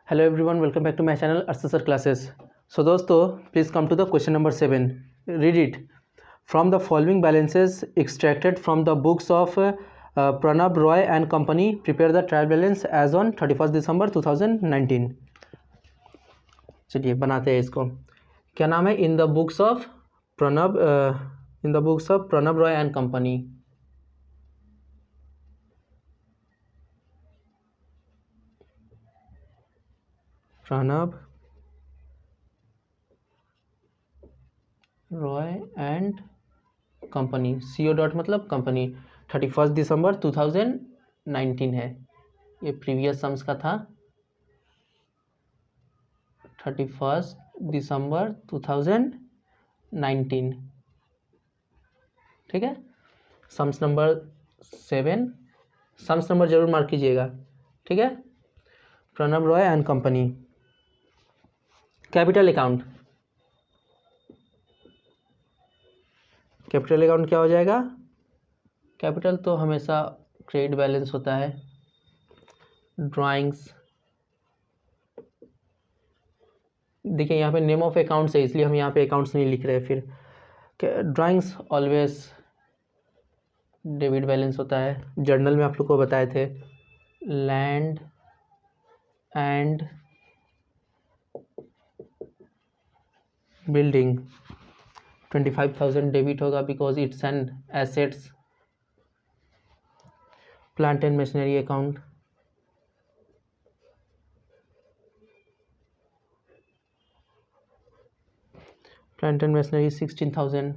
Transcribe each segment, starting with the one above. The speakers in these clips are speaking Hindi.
Hello everyone, welcome back to my channel Arthasar Classes. So दोस्तों, please come to the question number 7. Read it. From the following balances extracted from the books of Pranab Roy and Company, prepare the trial balance as on 31st December 2019. चलिए बनाते हैं इसको. क्या नाम है? In the books of Pranab Roy and company. Pranab Roy and company, CO dot मतलब कंपनी. 31 दिसंबर 2019 है. ये प्रीवियस सम्स का था. 31 दिसंबर 2019. ठीक है. Sums number 7. सम्स नंबर जरूर मार्क कीजिएगा. ठीक है. Pranab Roy and company. Capital account. Capital account क्या हो जाएगा? कैपिटल तो हमेशा क्रेडिट बैलेंस होता है. ड्राइंग्स, देखिए यहाँ पे नेम ऑफ अकाउंट्स है, इसलिए हम यहाँ पे अकाउंट्स नहीं लिख रहे. फिर ड्राइंग्स ऑलवेज डेबिट बैलेंस होता है. जर्नल में आप लोग को बताए थे. लैंड एंड बिल्डिंग 25,000 डेबिट होगा because it's an assets. Plant and machinery account, plant and machinery 16,000,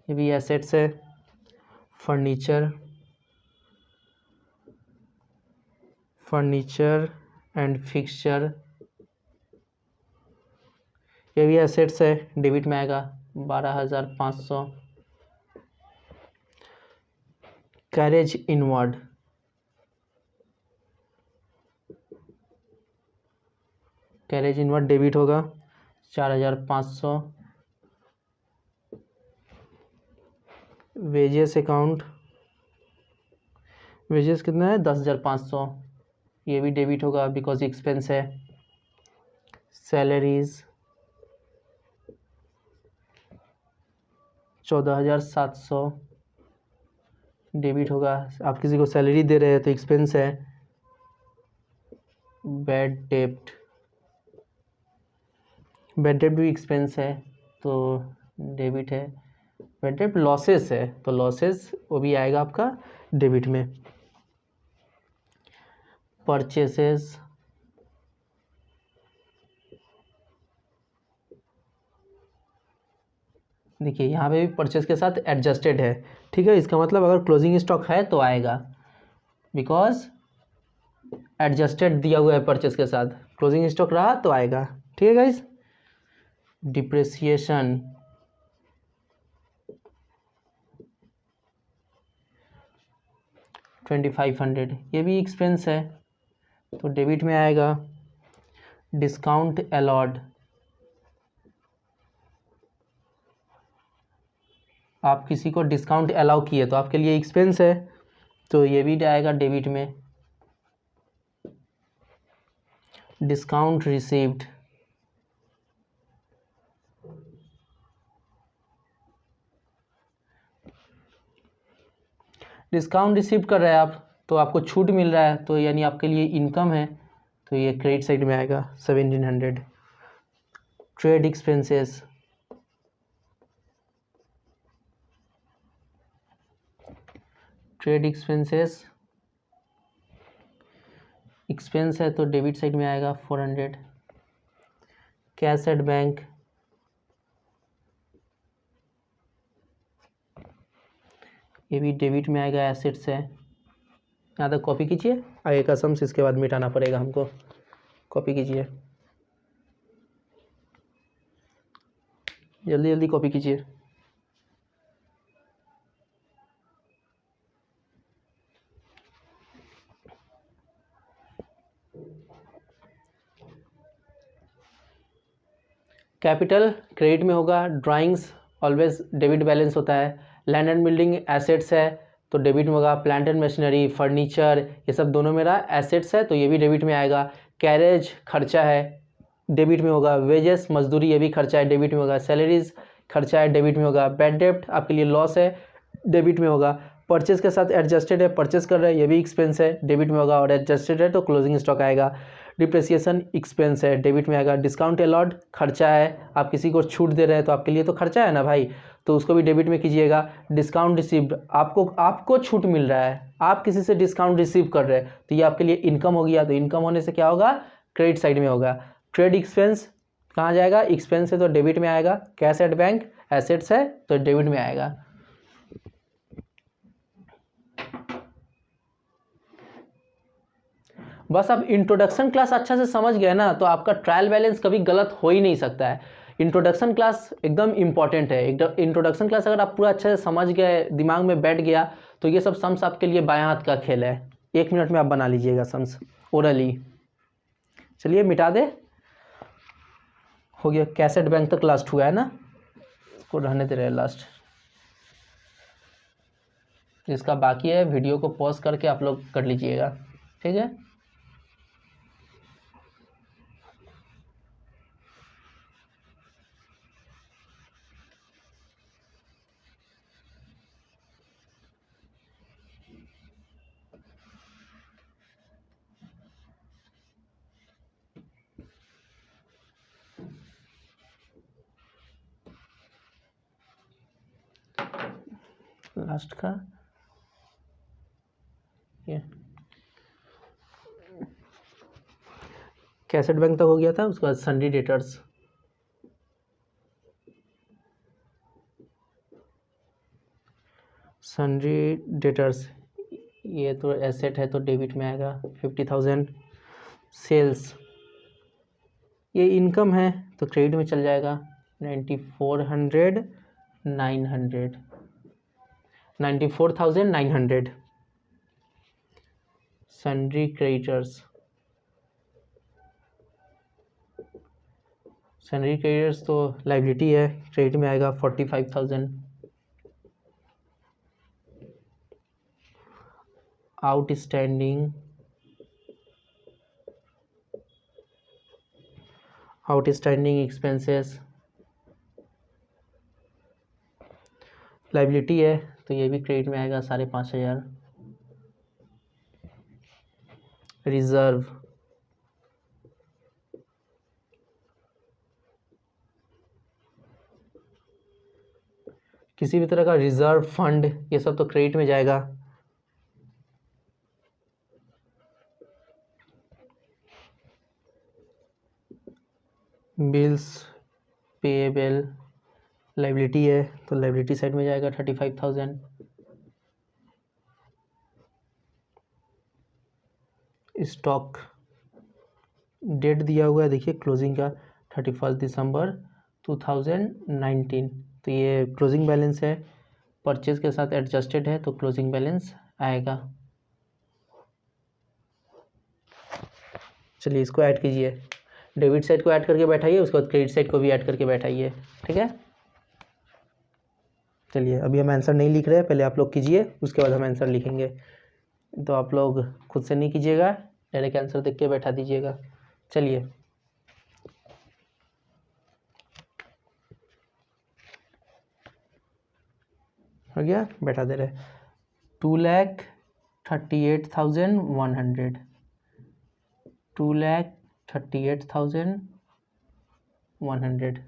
ये भी एसेट्स है. फर्नीचर एंड फिक्सचर, ये भी एसेट्स है, डेबिट में आएगा. 12,500. कैरेज इनवर्ड, डेबिट होगा. 4,500. वेजेस अकाउंट, वेजेस कितना है? 10,500. ये भी डेबिट होगा बिकॉज एक्सपेंस है. सैलरीज 14,700 डेबिट होगा. आप किसी को सैलरी दे रहे हैं तो एक्सपेंस है. बैड डेब्ट भी एक्सपेंस है तो डेबिट है. बैड डेब्ट लॉसेस है तो लॉसेस वो भी आएगा आपका डेबिट में. परचेसेस, देखिए यहाँ पे भी परचेस के साथ एडजस्टेड है. ठीक है. इसका मतलब अगर क्लोजिंग स्टॉक है तो आएगा बिकॉज एडजस्टेड दिया हुआ है परचेस के साथ. क्लोजिंग स्टॉक रहा तो आएगा. ठीक है गाइस. डिप्रेसिएशन, $2,500, ये भी एक्सपेंस है तो डेबिट में आएगा. डिस्काउंट अलॉड, आप किसी को डिस्काउंट अलाउ किए तो आपके लिए एक्सपेंस है तो ये भी आएगा डेबिट में. डिस्काउंट रिसीव्ड, डिस्काउंट रिसीव कर रहे हैं आप तो आपको छूट मिल रहा है तो यानी आपके लिए इनकम है तो ये क्रेडिट साइड में आएगा. 1,700. ट्रेड एक्सपेंसेस, एक्सपेंस है तो डेबिट साइड में आएगा. 400. कैश एट बैंक, ये भी डेबिट में आएगा. एसेट्स है. यहाँ तक कॉपी कीजिए. आगे का सम्स इसके बाद मिटाना पड़ेगा हमको. कॉपी कीजिए, जल्दी जल्दी कॉपी कीजिए. कैपिटल क्रेडिट में होगा. ड्राइंग्स ऑलवेज डेबिट बैलेंस होता है. लैंड एंड बिल्डिंग एसेट्स है तो डेबिट में होगा। प्लांट एंड मशीनरी, फर्नीचर, ये सब दोनों मेरा एसेट्स है तो ये भी डेबिट में आएगा। कैरेज खर्चा है, डेबिट में होगा। वेजेस मजदूरी, ये भी खर्चा है, डेबिट में होगा। सैलरीज खर्चा है, डेबिट में होगा। बैड डेप्ट आपके लिए लॉस है, डेबिट में होगा। परचेज के साथ एडजस्टेड है, परचेज कर रहे हैं, ये भी एक्सपेंस है, डेबिट में होगा। और एडजस्टेड है तो क्लोजिंग स्टॉक आएगा। डिप्रिसिएशन एक्सपेंस है, डेबिट में आएगा। डिस्काउंट अलॉट खर्चा है, आप किसी को छूट दे रहे हैं तो आपके लिए तो खर्चा है ना भाई, तो उसको भी डेबिट में कीजिएगा। डिस्काउंट रिसीव्ड, आपको छूट मिल रहा है, आप किसी से डिस्काउंट रिसीव कर रहे हैं तो ये आपके लिए इनकम हो गया, तो इनकम होने से क्या होगा, क्रेडिट साइड में होगा। ट्रेड एक्सपेंस कहाँ जाएगा, एक्सपेंस है तो डेबिट में आएगा। कैश एट बैंक एसेट्स है तो डेबिट में आएगा। बस अब इंट्रोडक्शन क्लास अच्छा से समझ गए ना तो आपका ट्रायल बैलेंस कभी गलत हो ही नहीं सकता है। इंट्रोडक्शन क्लास एकदम इंपॉर्टेंट है। इंट्रोडक्शन क्लास अगर आप पूरा अच्छे से समझ गए, दिमाग में बैठ गया तो ये सब सम्स आपके लिए बायां हाथ का खेल है। 1 मिनट में आप बना लीजिएगा सम्स ओरली। चलिए मिटा दे, हो गया। कैसेट बैंक तक लास्ट हुआ है ना, इसको रहने दे रहे लास्ट। जिसका बाकी है वीडियो को पॉज करके आप लोग कर लीजिएगा, ठीक है। लास्ट का ये कैसेट बैंक तक हो गया था, उसके बाद सन्डी डेटर्स। सन्डी डेटर्स ये तो एसेट है तो डेबिट में आएगा 50,000। सेल्स ये इनकम है तो क्रेडिट में चल जाएगा। 9400 900 94,900। सन्ड्री क्रेडिटर्स, सन्ड्री क्रेडिटर्स तो लाइबिलिटी है, क्रेडिट में आएगा 45,000। आउटस्टैंडिंग एक्सपेंसेस लाइबिलिटी है तो ये भी क्रेडिट में आएगा 5,500। रिजर्व किसी भी तरह का रिजर्व फंड ये सब तो क्रेडिट में जाएगा। बिल्स पेएबल लाइबिलिटी है तो लाइबिलिटी साइड में जाएगा 35,000। स्टॉक डेट दिया हुआ है, देखिए क्लोजिंग का 31 दिसंबर 2019 तो ये क्लोजिंग बैलेंस है। परचेज के साथ एडजस्टेड है तो क्लोजिंग बैलेंस आएगा। चलिए इसको ऐड कीजिए, डेबिट साइड को ऐड करके बैठाइए, उसके बाद क्रेडिट साइड को भी ऐड करके बैठाइए, ठीक है। चलिए अभी हम आंसर नहीं लिख रहे हैं, पहले आप लोग कीजिए उसके बाद हम आंसर लिखेंगे। तो आप लोग खुद से नहीं कीजिएगा, डायरेक्ट आंसर देख के बैठा दीजिएगा। चलिए हो गया, बैठा दे रहे। 2,38,100 2,38,100।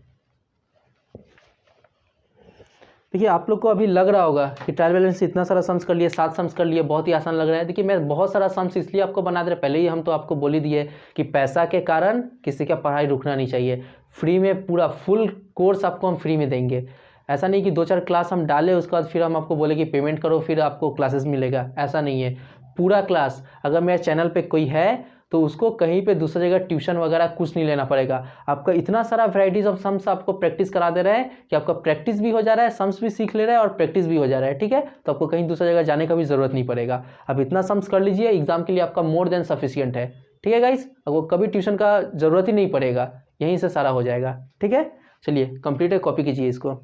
देखिए आप लोग को अभी लग रहा होगा कि ट्रायल बैलेंस इतना सारा सम्स कर लिए, 7 सम्स कर लिए, बहुत ही आसान लग रहा है। देखिए मैं बहुत सारा सम्स इसलिए आपको बना दे रहे, पहले ही हम तो आपको बोल ही दिए कि पैसा के कारण किसी का पढ़ाई रुकना नहीं चाहिए। फ्री में पूरा फुल कोर्स आपको हम फ्री में देंगे। ऐसा नहीं कि 2-4 क्लास हम डालें उसके बाद फिर हम आपको बोले कि पेमेंट करो फिर आपको क्लासेस मिलेगा, ऐसा नहीं है। पूरा क्लास अगर मेरे चैनल पे कोई है तो उसको कहीं पे दूसरी जगह ट्यूशन वगैरह कुछ नहीं लेना पड़ेगा। आपका इतना सारा वैराइटीज ऑफ सम्स आपको प्रैक्टिस करा दे रहे हैं कि आपका प्रैक्टिस भी हो जा रहा है, सम्स भी सीख ले रहा है और प्रैक्टिस भी हो जा रहा है, ठीक है। तो आपको कहीं दूसरी जगह जाने का भी जरूरत नहीं पड़ेगा। आप इतना सम्स कर लीजिए, एग्जाम के लिए आपका मोर देन सफिशियंट है, ठीक है गाइस। आपको कभी ट्यूशन का जरूरत ही नहीं पड़ेगा, यहीं से सारा हो जाएगा, ठीक है। चलिए कंप्लीट है, कॉपी कीजिए इसको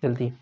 जल्दी।